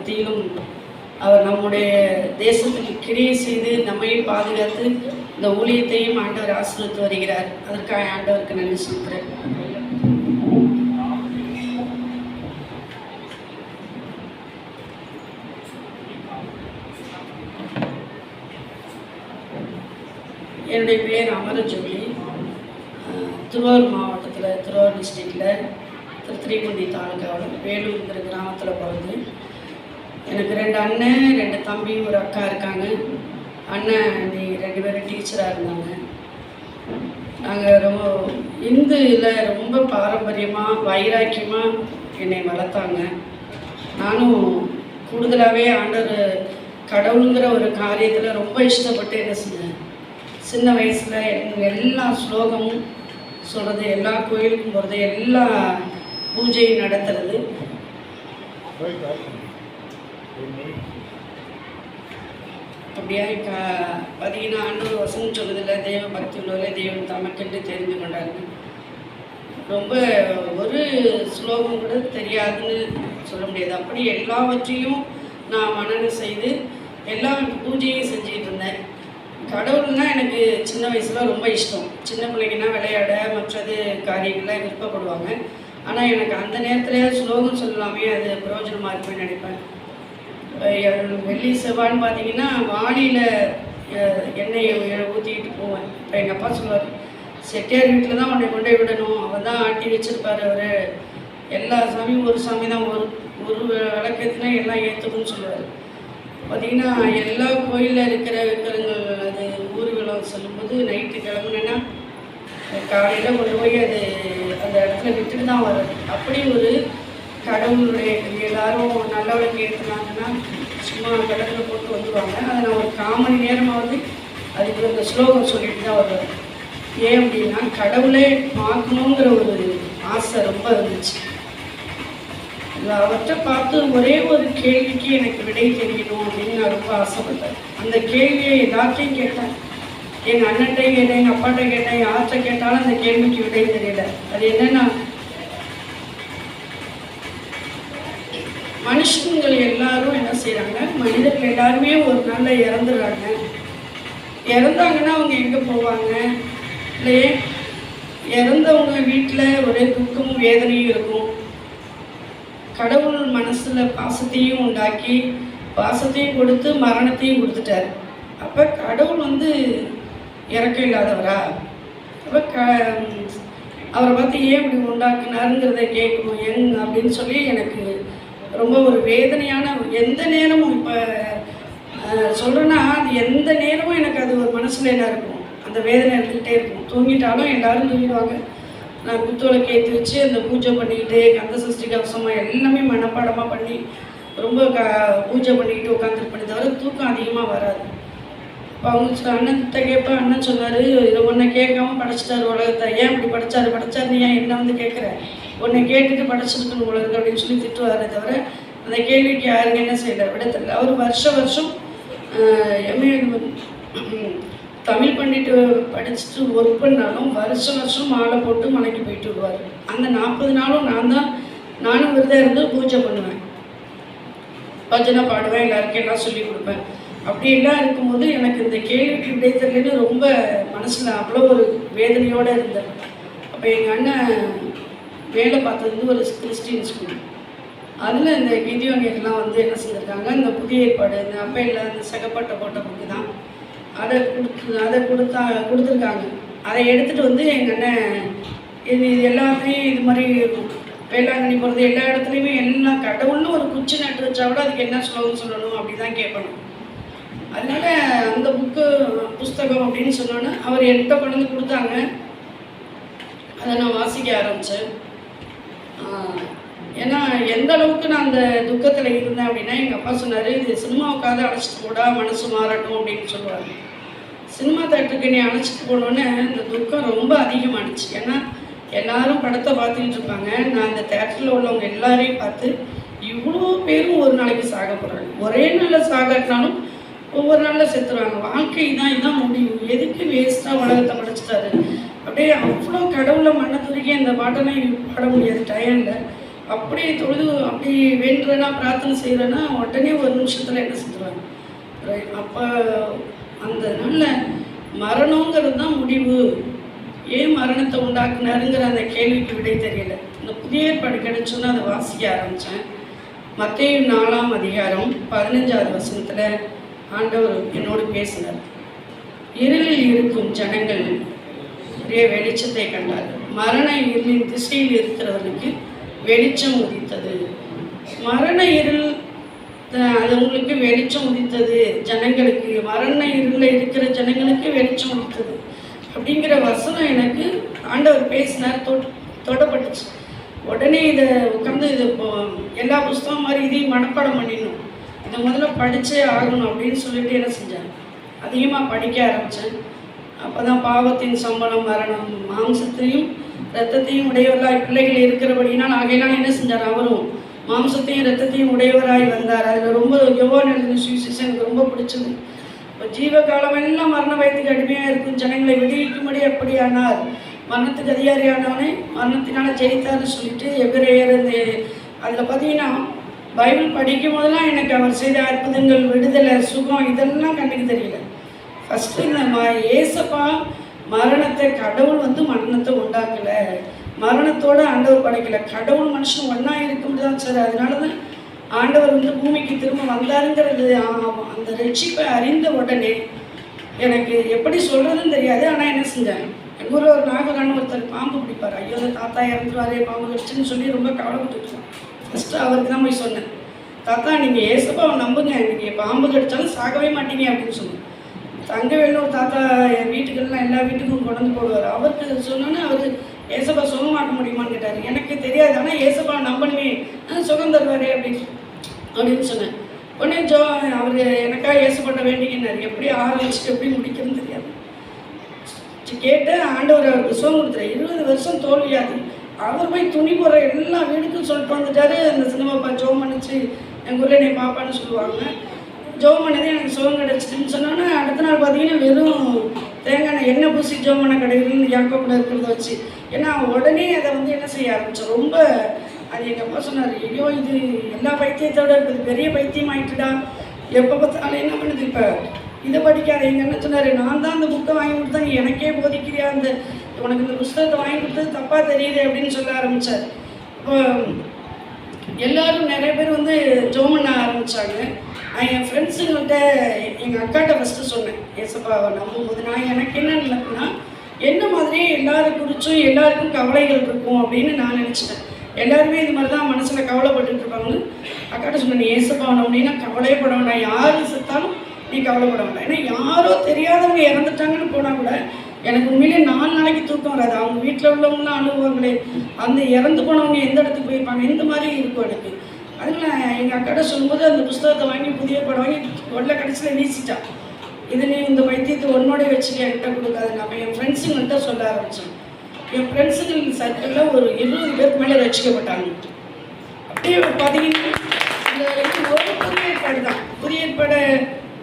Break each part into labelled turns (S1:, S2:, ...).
S1: மத்தியிலும் அவர் நம்முடைய தேசத்துக்கு கிரியை செய்து நம்மையும் பாதுகாத்து இந்த ஊழியத்தையும் ஆண்டவர் ஆசீர்வதித்து வருகிறார். அதற்காக ஆண்டவருக்கு நன்றி சொல்கிறேன். என்னுடைய பேர் அமரஜோதி. திருவாரூர் மாவட்டத்தில், திருவாரூர் டிஸ்ட்ரிக்டில், திருத்துறைப்பூண்டி தாலுக்காவில் வேலூருங்கிற கிராமத்தில் பிறந்து எனக்கு 2 அண்ணன் 2 தம்பி ஒரு அக்கா இருக்காங்க. அண்ணன் 2 பேரும் டீச்சராக இருந்தாங்க. நாங்கள் ரொம்ப இந்துவில் ரொம்ப பாரம்பரியமாக வைராக்கியமாக என்னை வளர்த்தாங்க. நானும் கூடுதலாகவே ஆண்டவர் கடவுளுங்கிற ஒரு காரியத்தில் ரொம்ப இஷ்டப்பட்டு என்ன செஞ்சேன். சின்ன வயசில் எல்லா ஸ்லோகமும் சொல்கிறது, எல்லா கோயிலுக்கும் போகிறது, எல்லா பூஜையும் நடத்துறது. அப்படியே 16 ஆண்டு வசனம் சொல்லுதில்ல, தெய்வ பக்தி உள்ளவர்களே தெய்வம் தமக்கென்று தெரிந்து கொண்டாங்க. ரொம்ப ஒரு ஸ்லோகம் கூட தெரியாதுன்னு சொல்ல முடியாது. அப்படி எல்லாவற்றையும் நான் மனனம் செய்து எல்லா பூஜையும் செஞ்சுக்கிட்டு இருந்தேன். கடவுள்னா எனக்கு சின்ன வயசில் ரொம்ப இஷ்டம். சின்ன பிள்ளைங்கன்னா விளையாட மற்றது காரியங்கள்லாம் விருப்பப்படுவாங்க. ஆனால் எனக்கு அந்த நேரத்தில் ஸ்லோகம் சொல்லலாமே, அது பிரயோஜனமாக இருக்குன்னு நினைப்பேன். வெள்ளி செவ்வாய்ன்னு பார்த்தீங்கன்னா வாளியில் எண்ணெயை ஊற்றிக்கிட்டு போவேன். இப்போ எங்கள் அப்பா சொல்லுவார், செட்டியார் வீட்டில் தான் உன்னை கொண்டு விடணும், அவன் தான் ஆட்டி வச்சுருப்பார். அவர் எல்லா சாமியும் ஒரு சாமி தான், ஒரு விளக்கத்துல எல்லாம் ஏற்றுக்குன்னு சொல்லுவார். பார்த்திங்கன்னா எல்லா கோயிலில் இருக்கிற விக்கிரங்கள் அது ஊர்வலம் சொல்லும்போது நைட்டு கிளம்புனேன்னா காலையில் கொண்டு போய் அது அந்த இடத்துல விட்டுட்டு தான் வரும். அப்படி ஒரு கடவுளுடைய எல்லாரும் நல்லவளுக்கு ஏற்றுனாங்கன்னா சும்மா கடலில் போட்டு வந்துடுவாங்க. அதை நான் ஒரு 1/4 மணி நேரமாவது அதுக்கு அந்த ஸ்லோகம் சொல்லிட்டு தான் வருவேன். ஏன் அப்படின்னா கடவுளே பார்க்கணுங்கிற ஒரு ஆசை ரொம்ப இருந்துச்சு. அவற்றை பார்த்து ஒரே ஒரு கேள்விக்கு எனக்கு விடை தெரியணும் அப்படின்னு நான் ரொம்ப ஆசைப்பட்டேன். அந்த கேள்வியை எல்லாத்தையும் கேட்டேன். எங்கள் அண்ணன்ட்டையும் கேட்டேன், எங்கள் அப்பாட்ட கேட்டேன், யார்கிட்ட கேட்டாலும் அந்த கேள்விக்கு விடை தெரியல. அது என்னன்னா, மனுஷங்கள் எல்லாரும் என்ன செய்கிறாங்க, மனிதர்கள் எல்லாருமே ஒரு நாளில் இறந்துடுறாங்க. இறந்தாங்கன்னா அவங்க எங்கே போவாங்க? இல்லையே, இறந்தவங்க வீட்டில் ஒரே துக்கமும் வேதனையும் இருக்கும். கடவுள் மனசில் பாசத்தையும் உண்டாக்கி பாசத்தையும் கொடுத்து மரணத்தையும் கொடுத்துட்டார். அப்போ கடவுள் இறக்கம் இல்லாதவரா? அப்போ அவரை பார்த்து ஏன் இப்படி உண்டாக்குனாருங்கிறத கேட்கணும் அப்படின்னு சொல்லி எனக்கு ரொம்ப ஒரு வேதனையான எந்த நேரமும் இப்போ சொல்கிறேன்னா, அது எந்த நேரமும் எனக்கு அது ஒரு மனசில் என்ன இருக்கும், அந்த வேதனை எடுத்துக்கிட்டே இருக்கும். தூங்கிட்டாலும் எல்லோரும் தூங்கிடுவாங்க. நான் குத்தோலைக்கு ஏற்றி வச்சு அந்த பூஜை பண்ணிக்கிட்டு கந்த சஷ்டி கவசமாக எல்லாமே மனப்பாடமாக பண்ணி ரொம்ப பூஜை பண்ணிக்கிட்டு உட்காந்துருப்பேன். தவிர தூக்கம் அதிகமாக வராது. இப்போ அவங்க அண்ணன்கிட்ட கேட்பேன். அண்ணன் சொன்னார், இதை ஒன்றை கேட்காம படைச்சிட்டாரு உலகத்தை. ஏன் இப்படி படைச்சாரு நீ ஏன் என்ன கேட்குற? உன்னை கேட்டுட்டு படைச்சிருக்கணும் உலகத்தை அப்படின்னு சொல்லி திட்டுவாரே தவிர அந்த கேள்விக்கு யாருங்க என்ன செய்யலை, விட தெரியல. அவர் வருஷம் எம்ஏ தமிழ் பண்ணிட்டு படிச்சுட்டு ஒர்க் பண்ணாலும் வருஷம் மாலை போட்டு மலைக்கு போயிட்டு வருவார். அந்த 40 நாளும் நானும் விரதம் இருந்து பூஜை பண்ணுவேன், பஜனை பாடுவேன், எல்லாருக்கும் எல்லாம் சொல்லி கொடுப்பேன். அப்படி எல்லாம் இருக்கும்போது எனக்கு இந்த கேள்விக்கு விடை தெரியலன்னு ரொம்ப மனசில் அவ்வளோ ஒரு வேதனையோடு இருந்தேன். அப்போ எங்கள் அண்ணன் வேலை பார்த்தது ஒரு கிறிஸ்டின் ஸ்கூல். அதில் இந்த கிதியோனியர்லாம் என்ன செஞ்சுருக்காங்க, இந்த புதிய ஏற்பாடு இந்த அப்பையில் இந்த சகப்பட்ட போட்ட புக்கு தான், அதை கொடுத்துருக்காங்க. அதை எடுத்துகிட்டு எங்கள் அண்ணன் இது எல்லாத்தையும் இது மாதிரி வேளாங்கண்ணி போகிறது எல்லா இடத்துலையுமே எல்லாம் கடவுள்னு ஒரு குச்சி நட்டு வச்சா கூட அதுக்கு என்ன ஸ்லோகம் சொல்லணும் அப்படி தான் கேட்கணும். அதனால் அந்த புஸ்தகம் அப்படின்னு சொன்னோன்னே அவர் என்கிட்ட கொண்டு வந்து கொடுத்தாங்க. அதை நான் வாசிக்க ஆரம்பித்தேன். ஏன்னா எந்த அளவுக்கு நான் அந்த துக்கத்தில் இருந்தேன் அப்படின்னா, எங்கள் அப்பா சொன்னார், இது சினிமாவுக்காக அழைச்சிட்டு போடா, மனசு மாறட்டும் அப்படின்னு சொல்லுவார். சினிமா தேட்டருக்கு நீ அழைச்சிட்டு போனோன்னே இந்த துக்கம் ரொம்ப அதிகமாகிடுச்சு. ஏன்னா எல்லாரும் படத்தை பார்த்துக்கிட்டு இருப்பாங்க. நான் அந்த தேட்டரில் உள்ளவங்க எல்லாரையும் பார்த்து இவ்வளோ பேரும் ஒரு நாளைக்கு சாக போகிறாங்க. ஒரே நாளில் சாகாட்டினாலும் ஒவ்வொரு நாளில் செத்துருவாங்க. வாழ்க்கை தான், இதுதான் முடிவு. எதுக்கு வேஸ்ட்டாக உலகத்தை படைச்சிட்டாரு? அப்படியே அவ்வளோ கடவுளை மண்ணத்துறைக்கே இந்த பாட்டெல்லாம் பாட முடியாது டைமில். அப்படி தொழுது அப்படி வேண்டுறேன்னா பிரார்த்தனை செய்கிறேன்னா உடனே ஒரு நிமிஷத்தில் என்ன செஞ்சுருவாங்க. அப்போ அந்த நல்ல மரணங்கிறது தான் முடிவு. ஏன் மரணத்தை உண்டாக்குனாருங்கிற அந்த கேள்விக்கு விடை தெரியல. இந்த புதிய ஏற்பாடு கிடைச்சோன்னா அதை வாசிக்க ஆரம்பித்தேன். மத்தேயு 4ஆம் அதிகாரம் 15வது வசனத்தில் ஆண்டவர் என்னோடு பேசினார். இருளில் இருக்கும் ஜனங்கள் ஒரே வெளிச்சத்தை கண்டார்கள். மரண இருளின் திசையில் இருக்கிறவர்களுக்கு வெளிச்சம் உதித்தது. மரண இருள் அது உங்களுக்கு வெளிச்சம் உதித்தது. ஜனங்களுக்கு மரண இருளில் இருக்கிற ஜனங்களுக்கு வெளிச்சம் உதித்தது அப்படிங்கிற வசனம் எனக்கு ஆண்டவர் பேசினார், தொடப்பட்டுச்சு. உடனே இதை உட்காந்து இது எல்லா புஸ்தகம் மாதிரி இதையும் மனப்பாடம் பண்ணிடணும், இதை முதல்ல படித்தே ஆகணும் அப்படின்னு சொல்லிட்டு என்ன செஞ்சேன், அதிகமாக படிக்க ஆரம்பித்தேன். அப்போ தான் பாவத்தின் சம்பளம் மரணம், மாம்சத்தையும் இரத்தத்தையும் உடையவராய் பிள்ளைகள் இருக்கிறபடினால் ஆகையினால் என்ன செஞ்சார், அவரும் மாம்சத்தையும் இரத்தத்தையும் உடையவராய் வந்தார். அதில் ரொம்ப யோவான் எழுதின சுவிசேஷம் எனக்கு ரொம்ப பிடிச்சது. இப்போ ஜீவகாலமெல்லாம் மரண பயத்துக்கு அடிமையாக இருக்கும் ஜனங்களை விடுவிக்கும்படி அப்படியானார், மரணத்துக்கு அதிகாரியானவனே மரணத்தினால ஜெயித்தார்னு சொல்லிட்டு எபிரேயர் அதில் பார்த்தீங்கன்னா பைபிள் படிக்கும் போதெல்லாம் எனக்கு அவர் செய்த அற்புதங்கள், விடுதலை, சுகம் இதெல்லாம் கண்ணுக்கு தெரியல. ஃபஸ்ட்டு இந்த ஏசப்பா மரணத்தை, கடவுள் மரணத்தை உண்டாக்கலை, மரணத்தோடு ஆண்டவர் படைக்கலை, கடவுள் மனுஷன் ஒன்றா இருக்கும்போது தான் சார். அதனால தான் ஆண்டவர் பூமிக்கு திரும்ப வந்தாருங்கிறது. அந்த ரட்சிப்பை அறிந்த உடனே எனக்கு எப்படி சொல்கிறதுன்னு தெரியாது. ஆனால் என்ன செஞ்சேன், எங்கள் ஊரில் ஒரு நாகரான்னு ஒருத்தர் பாம்பு பிடிப்பார். ஐயோ தாத்தா இறந்துருவாரே பாம்பு கடிச்சுன்னு சொல்லி ரொம்ப கவலைப்பட்டுருக்கோம். ஃபஸ்ட்டு அவருக்கு தான் போய் சொன்னேன், தாத்தா நீங்கள் ஏசப்பாவை நம்புங்க, நீங்கள் பாம்பு கடித்தாலும் சாகவே மாட்டீங்க அப்படின்னு சொன்னேன். தங்கவேலு ஒரு தாத்தா என் வீட்டுக்கெல்லாம் எல்லா வீட்டுக்கும் கொண்டு போடுவார். அவருக்கு சொன்னோன்னே அவர் ஏசப்பா சுகமாக்க முடியுமான்னு கேட்டார். எனக்கு தெரியாது, ஆனால் ஏசப்பா நம்பணுமே, சுகம் தருவார் அப்படின்னு சொன்னேன். உடனே அவர் எனக்காக ஏசப்பட்ட வேண்டிக்கினார். எப்படி ஆரம்பிச்சுட்டு எப்படி முடிக்கிறதுன்னு தெரியாது. கேட்டேன், ஆண்டவர் அவருக்கு சுகம் கொடுத்துரு. 20 வருஷம் தோல்வியாதி. அவர் போய் துணி போடுற எல்லா வீடுக்கும் சொல்லிட்டு வந்துட்டாரு. அந்த சினிமாப்பா ஜோம் பண்ணிச்சு, எங்கள் ஊரில் என்னை பாப்பான்னு சொல்லுவாங்க. ஜோம் பண்ணதே எனக்கு சுகம் கிடச்சிட்டுன்னு சொன்னோன்னா அடுத்த நாள் பார்த்தீங்கன்னா வெறும் தேங்காய் எண்ணெய் பூசி ஜோம் பண்ண கிடைக்குதுன்னு யாக்கோப்பில் இருக்கிறத வச்சு. ஏன்னா உடனே அதை என்ன செய்ய ஆரம்பித்தோம். ரொம்ப அது எங்கள் அப்பா சொன்னார், ஐயோ இது எல்லா பைத்தியத்தோட இருக்குது, பெரிய பைத்தியம் ஆகிட்டுடா, எப்போ பார்த்தாலும் என்ன பண்ணுது, இப்போ இதை படிக்காத. எங்கள் என்ன சொன்னார், நான் தான் அந்த புக்கை வாங்கி கொடுத்தேன், எனக்கே போதிக்கிறியா, அந்த உனக்கு இந்த புஸ்தகத்தை வாங்கி கொடுத்தது தப்பாக தெரியுது அப்படின்னு சொல்ல ஆரம்பித்தார். இப்போ எல்லோரும் நிறைய பேர் ஜோம் பண்ண ஆரம்பித்தாங்க. என் ஃப்ரெண்ட்ஸுங்கள்கிட்ட எங்கள் அக்காட்ட ஃபஸ்ட்டு சொன்னேன், ஏசப்பாவை நம்பும்போது நான் எனக்கு என்ன நினைப்புனா, என்ன மாதிரியே எல்லாரும் குறிச்சும் எல்லாருக்கும் கவலைகள் இருக்கும் அப்படின்னு நான் நினச்சிட்டேன். எல்லாருமே இது மாதிரி தான் மனசில் கவலைப்பட்டுட்டு இருப்பாங்கன்னு அக்காட்ட சொன்னேன், நீ ஏசப்பாவை நம்பினா கவலையப்பட வேண்டாம், யார் செத்தாலும் நீ கவலைப்பட வேண்டாம். ஏன்னா யாரோ தெரியாதவங்க இறந்துட்டாங்கன்னு போனால் கூட எனக்கு உண்மையிலே 4 நாளைக்கு தூக்கம் வராது. அவங்க வீட்டில் உள்ளவங்களாம் அழுவாங்களே, அந்த இறந்து போனவங்க எந்த இடத்துக்கு போயிருப்பாங்க, இந்த மாதிரி இருக்கும் எனக்கு. அதில் எங்கள் அக்காட்ட சொல்லும்போது அந்த புஸ்தகத்தை வாங்கி புதிய படம் வாங்கி உள்ள கடைசியில் வீசிட்டா. இது நீ இந்த வைத்தியத்தை ஒன்னோடய வச்சுட்டு என்கிட்ட கொடுக்காது. நான் என் ஃப்ரெண்ட்ஸுங்கள்கிட்ட சொல்ல ஆரம்பித்தேன். என் ஃப்ரெண்ட்ஸுங்க சர்க்கிளில் ஒரு 20 பேருக்கு மேலே ரசிக்கப்பட்டாங்க. அப்படியே பார்த்தீங்கன்னா இந்த ஒரு புதிய ஏற்பாடு தான். புதிய ஏற்பாடை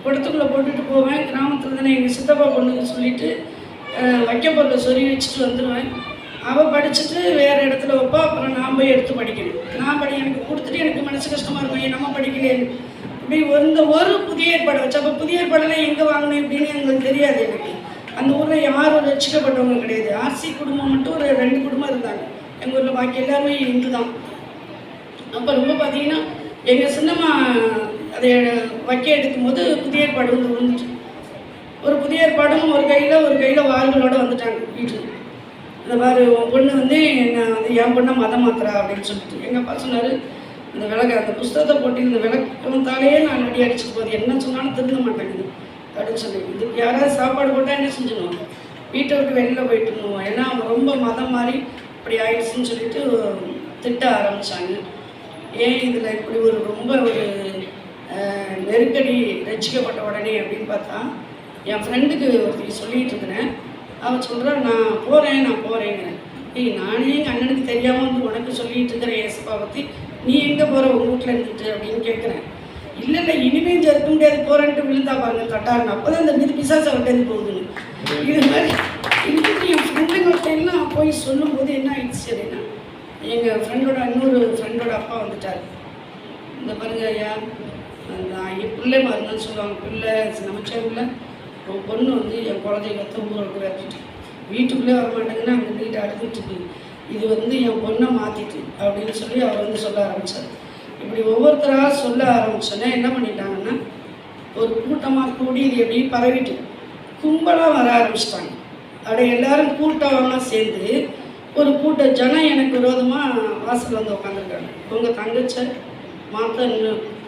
S1: படத்துக்குள்ளே போட்டுட்டு போவேன். கிராமத்தில் தானே எங்கள் சித்தப்பா பொண்ணுன்னு சொல்லிட்டு வைக்க பொருளை சொருவி வச்சுட்டு வந்துடுவேன். அவள் படிச்சுட்டு வேறு இடத்துல வைப்பா. அப்புறம் நான் போய் எடுத்து படிக்கணும். எனக்கு கொடுத்துட்டு எனக்கு மனசு கஷ்டமாக இருக்கும், நம்ம படிக்கலேன்னு. இப்படி ஒரு புதிய ஏற்பாடை வச்சு, அப்போ புதிய ஏற்பாடெல்லாம் எங்கே வாங்கணும் இப்படின்னு எங்களுக்கு தெரியாது. எனக்கு அந்த ஊரில் யாரும் ரசிக்கப்பட்டவங்க கிடையாது. ஆர்சி குடும்பம் மட்டும் ஒரு 2 குடும்பம் இருந்தாங்க எங்கள் ஊரில், பாக்கி எல்லாருமே இந்து தான். அப்போ ரொம்ப பார்த்தீங்கன்னா எங்கள் சின்னம்மா அதை வைக்க எடுக்கும்போது புதிய ஏற்பாடு விழுந்துட்டு, ஒரு புதிய ஏற்பாடும் ஒரு கையில் வாள்களோடு வந்துட்டாங்க வீட்டுக்கு. இந்த மாதிரி உன் பொண்ணு என்ன என் பொண்ணை மதம் மாத்திரா அப்படின்னு சொல்லிட்டு எங்கள் அப்பா சொன்னார், இந்த விளக்கு அந்த புஸ்தகத்தை போட்டு இந்த விளக்கத்தாலேயே நான் அடி அடிச்சுட்டு போகுது, என்ன சொன்னாலும் திருந்த மாட்டேங்குது அப்படின்னு சொல்லி. இதுக்கு யாராவது சாப்பாடு போட்டால் என்ன செஞ்சிடுவோம், வீட்டை விட்டு வெளியில் போயிட்டுருவோம், ஏன்னா ரொம்ப மதம் மாதிரி இப்படி ஆயிடுச்சுன்னு சொல்லிட்டு திட்ட ஆரம்பித்தாங்க. ஏன் இதில் இப்படி ரொம்ப ஒரு நெருக்கடி ரசிக்கப்பட்ட உடனே அப்படின்னு பார்த்தா, என் ஃப்ரெண்டுக்கு ஒருத்தர் சொல்லிகிட்டு இருக்கிறேன். அவன் சொல்கிறா, நான் போகிறேங்கிறேன். நானே எங்கள் அண்ணனுக்கு தெரியாமல் உனக்கு சொல்லிகிட்டு இருக்கிறேன் ஏசப்பா பற்றி, நீ எங்கே போகிற உங்கள் வீட்டில் இருந்துட்டு அப்படின்னு கேட்குறேன். இல்லை இனிமேல் இருக்க முடியாது போகிறேன்ட்டு விழுந்தா பாருங்க கட்டாருன்னு. அப்போ தான் இந்த மீது பிசாசை விட்டேருந்து போகுதுன்னு. இது மாதிரி இன்னைக்கு என் ஃப்ரெண்டுங்கள்ட்ட எல்லாம் போய் சொல்லும்போது என்ன ஆயிடுச்சு அப்படின்னா, எங்கள் ஃப்ரெண்டோட இன்னொரு ஃப்ரெண்டோட அப்பா வந்துட்டார். இந்த பாருங்க ஐயா, நான் என் பிள்ளை மாதிரின்னு சொல்லுவாங்க. பிள்ளை நமச்சேரில் உன் பொண்ணு வந்து என் குழந்தைகளத்தை ஊரை விட்டு வீட்டுக்குள்ளே வரமாட்டேங்கன்னா அங்கே வீட்டை அழுதுட்டுருக்கு. இது வந்து என் பொண்ணை மாற்றிட்டு அப்படின்னு சொல்லி அவர் வந்து சொல்ல ஆரம்பித்தார். இப்படி ஒவ்வொருத்தராக சொல்ல ஆரம்பிச்சோன்னே என்ன பண்ணிட்டாங்கன்னா, ஒரு கூட்டமாக கூடி இது எப்படி பரவிட்டு கும்பலாக வர ஆரம்பிச்சிட்டாங்க. அப்படி எல்லாரும் கூட்டமாக சேர்ந்து ஒரு கூட்ட ஜனம் எனக்கு விரோதமாக வாசல் வந்து உட்காந்துருக்காங்க. உங்கள் தங்கச்சை மாற்ற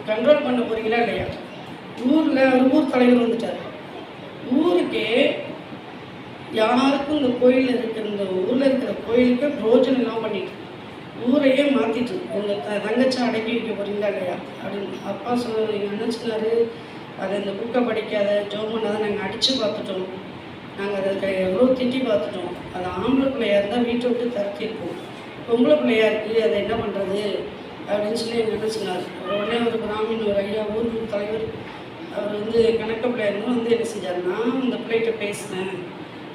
S1: கண்ட்ரோல் பண்ண போகிறீங்களா இல்லையா? ஊரில் ஒரு ஊர் தலைவர் வந்துட்டார். ஊருக்கே யாருக்கும் இந்த கோயில் இருக்கிற இந்த ஊரில் இருக்கிற கோயிலுக்கு பிரோஜனம் இல்லாமல் பண்ணிட்டு ஊரையே மாற்றிட்டு உங்கள் தங்கச்சி அடக்கி வைக்க போகிறீங்களா இல்லையா அப்படின்னு அப்பா எங்கள் அண்ணன் சொன்னார். அதை இந்த புக்கை படிக்காத ஜோம் பண்ணாத நாங்கள் அடித்து பார்த்துட்டோம். நாங்கள் அதை எவ்வளோ திட்டி பார்த்துட்டோம். அது ஆம்பளை பிள்ளையாக இருந்தால் வீட்டை விட்டு தரத்திருப்போம். பொம்பளை பிள்ளையாக இருக்குது, அதை என்ன பண்ணுறது அப்படின்னு சொல்லி எங்கள் அண்ணன் சொன்னார். உடனே ஒரு பிராமின் ஒரு ஐயா ஊர் தலைவர் அவர் வந்து கணக்க பிள்ளையாருன்னு வந்து என்ன செஞ்சார், நான் அந்த பிள்ளைகிட்ட பேசினேன்.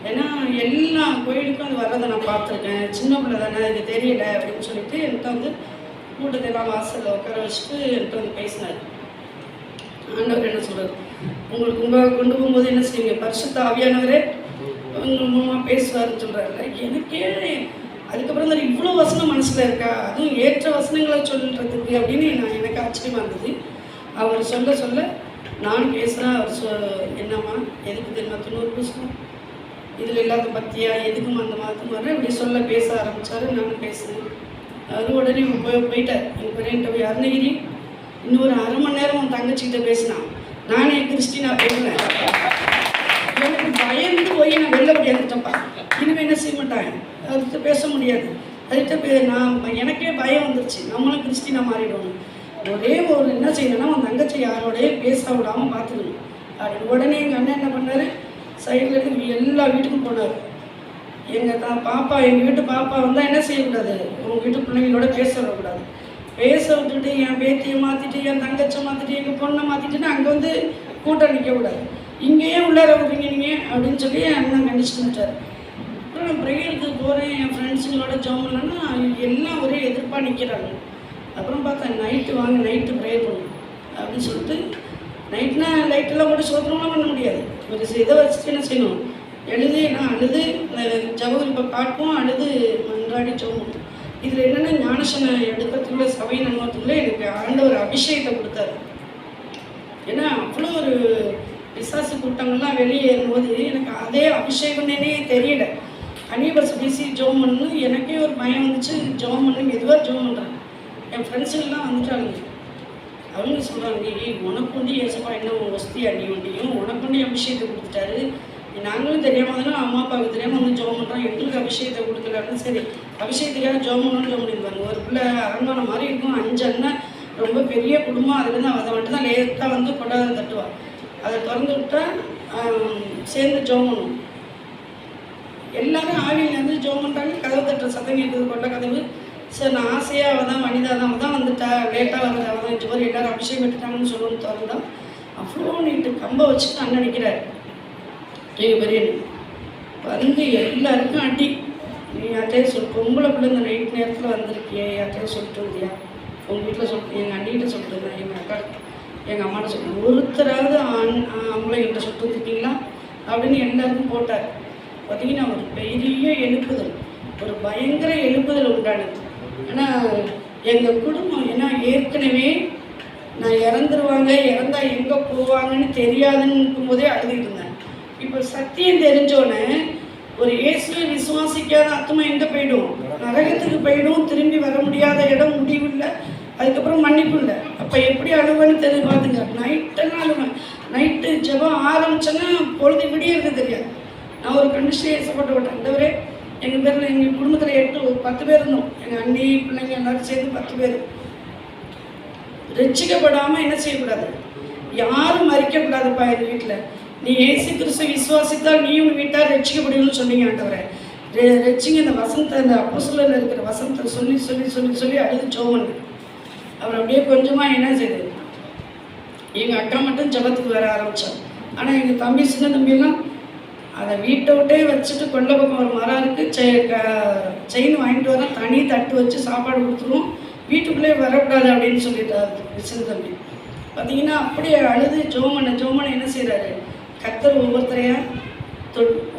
S1: ஏன்னா எல்லா கோயிலுக்கும் அது வர்றதை நான் பார்த்துருக்கேன். சின்ன பிள்ளை தானே, இது தெரியல அப்படின்னு சொல்லிட்டு என்கிட்ட வந்து கூட்டத்தெல்லாம் வாசலில் உட்கார வச்சுட்டு என்கிட்ட வந்து பேசினார். ஆண்டவர் என்ன சொல்கிறார், உங்களுக்கு உங்கள் கொண்டு போகும்போது என்ன செய்யுங்க, பரிசுத்த ஆவியானவரே உங்கள் மூலமாக பேசுவார்னு சொல்கிறாருல்ல. எனக்கே அதுக்கப்புறம் தான் இவ்வளோ வசனம் மனசில் இருக்கா, அதுவும் ஏற்ற வசனங்களை சொல்கிறதுக்கு அப்படின்னு எனக்கு ஆச்சரியமாக இருந்தது. அவர் சொல்ல சொல்ல நான் பேசுகிறேன். அவர் என்னம்மா எதுக்கு தெரியுமா 90 புஸ்தகம் இதில் இல்லாத பற்றியா எதுக்கும் அந்த மாதிரி மாதிரி இப்படி சொல்ல பேச ஆரம்பித்தார். நானும் பேசுகிறேன். அது உடனே போயிட்டார். எங்கள் பெரியன்ட்ட போய் அருணகிரி இன்னொரு அரை மணி நேரம் உன் தங்கச்சிக்கிட்ட பேசினான். நானே கிறிஸ்டினா பேசுகிறேன். எனக்கு பயந்து போய் நான் வெளில முடியாதுட்டப்பா, இனிமேல் என்ன செய்ய மாட்டாங்க, அதுக்கிட்ட பேச முடியாது. அதுக்கிட்ட நான் எனக்கே பயம் வந்துருச்சு, நம்மளும் கிறிஸ்டினா மாறிடணும். ஒரே ஒரு என்ன செய்யணும்னா உன் தங்கச்சி யாரோடய பேச விடாமல் பார்த்துக்கணும் அப்படின்னு. உடனே எங்கள் அண்ணன் என்ன பண்ணார், சைடில் இருந்து எல்லா வீட்டுக்கும் போனார். எங்கள் பாப்பா, எங்கள் வீட்டு பாப்பா வந்தால் என்ன செய்யக்கூடாது, உங்கள் வீட்டு பிள்ளைங்களோட பேச விடக்கூடாது. பேச விட்டுட்டு என் பேத்தியை மாற்றிட்டு என் தங்கச்சை மாற்றிட்டு எங்கள் பொண்ணை மாற்றிட்டுன்னா அங்கே வந்து கூட்டம் நிற்கக்கூடாது. இங்கேயே உள்ளார விடுறீங்க நீங்கள் அப்படின்னு சொல்லி என் அண்ணன் கண்டிச்சுட்டு வந்துட்டார். அப்புறம் நான் ப்ரேயருக்கு போகிறேன், என் ஃப்ரெண்ட்ஸுங்களோட ஜாம் இல்லைன்னா எல்லாம் ஒரே எதிர்ப்பாக நிற்கிறாங்க. அப்புறம் பார்த்தா நைட்டு வாங்க, நைட்டு ப்ரேயர் பண்ணணும் அப்படின்னு சொல்லிட்டு நைட்னா லைட்டெல்லாம் போட்டு சோதனம்லாம் பண்ண முடியாது. ஒரு இதை வச்சுட்டு என்ன செய்யணும், எழுதி நான் அழுது ஜபம் இப்போ காட்டும் அழுது மன்றாடி ஜோம். இதில் என்னென்னா ஞானசனை எடுக்கிறதுக்குள்ள சபை நன்மத்துக்குள்ளே எனக்கு ஆண்டவர் அபிஷேகத்தை கொடுத்தாரு. ஏன்னா அவ்வளோ ஒரு பிசாசு கூட்டங்கள்லாம் வெளியேறும்போது எனக்கு அதே அபிஷேகம்னே தெரியல. அனிவர்ஸ் பேசி ஜோம் பண்ணு எனக்கே ஒரு பயம் வந்துச்சு. ஜோம் பண்ணு மெதுவாக ஜோம் பண்ணுறேன். என் ஃப்ரெண்ட்ஸுங்கெல்லாம் வந்துட்டாங்க. அவங்க சொல்கிறாங்க, நீ உனக்கு வந்து ஏசப்பா என்ன வசதி அண்ணி வண்டியும் உனக்கு வந்து அபிஷேகத்தை கொடுத்துட்டாரு. நாங்களும் தெரியாமல் தானே அம்மா அப்பாவுக்கு தெரியாமல் வந்து ஜோம் பண்ணுறோம், எங்களுக்கு அபிஷேகத்தை கொடுக்கலான்னு. சரி அபிஷேகத்துக்காக ஜோம் பண்ணணும்னு ஜோம் பண்ணிடுவாங்க. ஒரு பிள்ளை அரண்மனை மாதிரி இருக்கும், 5 அண்ணன், ரொம்ப பெரிய குடும்பம். அதுக்கு தான் அதை மட்டும் தான் லேட்டாக வந்து கொண்டாட தட்டுவாள். அதை திறந்து விட்டால் சேர்ந்து ஜோம் பண்ணும். எல்லாரும் ஆவியிலேருந்து ஜோம் பண்ணுறாங்க. கதவு தட்டுற சத்தம் கேட்குது, கொண்ட கதவு. சார் நான் ஆசையாக அவள் தான் வனிதா தான், அவள் தான் வந்துட்டா, லேட்டாக வருது, அவள் தான் 5 பேர் எல்லோரும் அபிஷேகம் விட்டுட்டாங்கன்னு சொல்லணும்னு திறந்தான். அவ்வளோ நீட்டு கம்பை வச்சுட்டு அண்ணன் நிற்கிறார். எங்கள் பெரிய வந்து எல்லாருக்கும் அடி. நீ யார்ட்டையும் சொல், பொம்பளை பிள்ளை இந்த நைட் நேரத்தில் வந்திருக்கியே, யார்ட்டையும் சொல்லிட்டு வந்தியா, உங்கள் வீட்டில் சொல்லிட்டு, எங்கள் அண்ணிகிட்ட சொல்லிட்டு இருந்தேன், எங்கள் அக்கா எங்கள் அம்மாட்ட சொல்லிட்டு, ஒருத்தராவது ஆம்பளைங்கிட்ட சொல்லிட்டு வந்துருக்கீங்களா அப்படின்னு எல்லாருக்கும் போட்டார். பார்த்தீங்கன்னா ஒரு பெரிய எழுப்புதல், ஒரு பயங்கர எழுப்புதல் உண்டானது. ஆனால் எங்கள் குடும்பம் ஏன்னா ஏற்கனவே நான் இறந்துருவாங்க, இறந்தால் எங்கே போவாங்கன்னு தெரியாதுன்னு இருக்கும்போதே அழுதுகிட்டு இருந்தேன். இப்போ சத்தியம் தெரிஞ்சோன்னே ஒரு இயேசுவை விசுவாசிக்காத ஆத்மா எங்கே போயிடும், நரகத்துக்கு போயிடும். திரும்பி வர முடியாத இடம், முடிவு இல்லை, அதுக்கப்புறம் மன்னிப்பு இல்லை. அப்போ எப்படி அழுவேன்னு தெரிஞ்சு பார்த்துங்க. நைட்டெல்லாம் அழுவேன். நைட்டு ஜெபம் ஆரம்பிச்சேன்னா பொழுது விடியறது தெரியாது. நான் ஒரு கண்டிஷன் ஏசப்பட்டு விட்டேன். இந்தவரே எங்கள் பேரில் எங்கள் குடும்பத்தில் 10 பேர் இருந்தோம். எங்கள் அண்ணி பிள்ளைங்க எல்லோரும் சேர்ந்து 10 பேர். ரட்சிக்கப்படாமல் என்ன செய்யக்கூடாது, யாரும் மறிக்கக்கூடாதுப்பா. எங்கள் வீட்டில் நீ இயேசு கிறிஸ்துவை விசுவாசித்தால் நீ உங்கள் வீட்டார் ரட்சிக்கப்படுன்னு சொன்னீங்க. ஆண்டவரே ரட்சிங்க. இந்த வசனத்தை, இந்த அப்போஸ்தலரில் இருக்கிற வசனத்தை சொல்லி சொல்லி சொல்லி சொல்லி அழுது ஜோமன். அவர் அப்படியே கொஞ்சமாக என்ன செய்யுது, எங்கள் அக்கா மட்டும் ஜபத்துக்கு வர ஆரம்பித்தார். ஆனால் எங்கள் தம்பி, சின்ன தம்பியெல்லாம் அதை வீட்டை விட்டே வச்சுட்டு கொல்ல பக்கம் ஒரு மரம் இருக்குது, செயின் வாங்கிட்டு வரோம், தனி தட்டு வச்சு சாப்பாடு கொடுத்துருவோம், வீட்டுக்குள்ளே வரக்கூடாது அப்படின்னு சொல்லிட்டாரு விசிறு தம்பி. பார்த்தீங்கன்னா அப்படியே அழுது ஜோமனை என்ன செய்கிறாரு, கர்த்தர்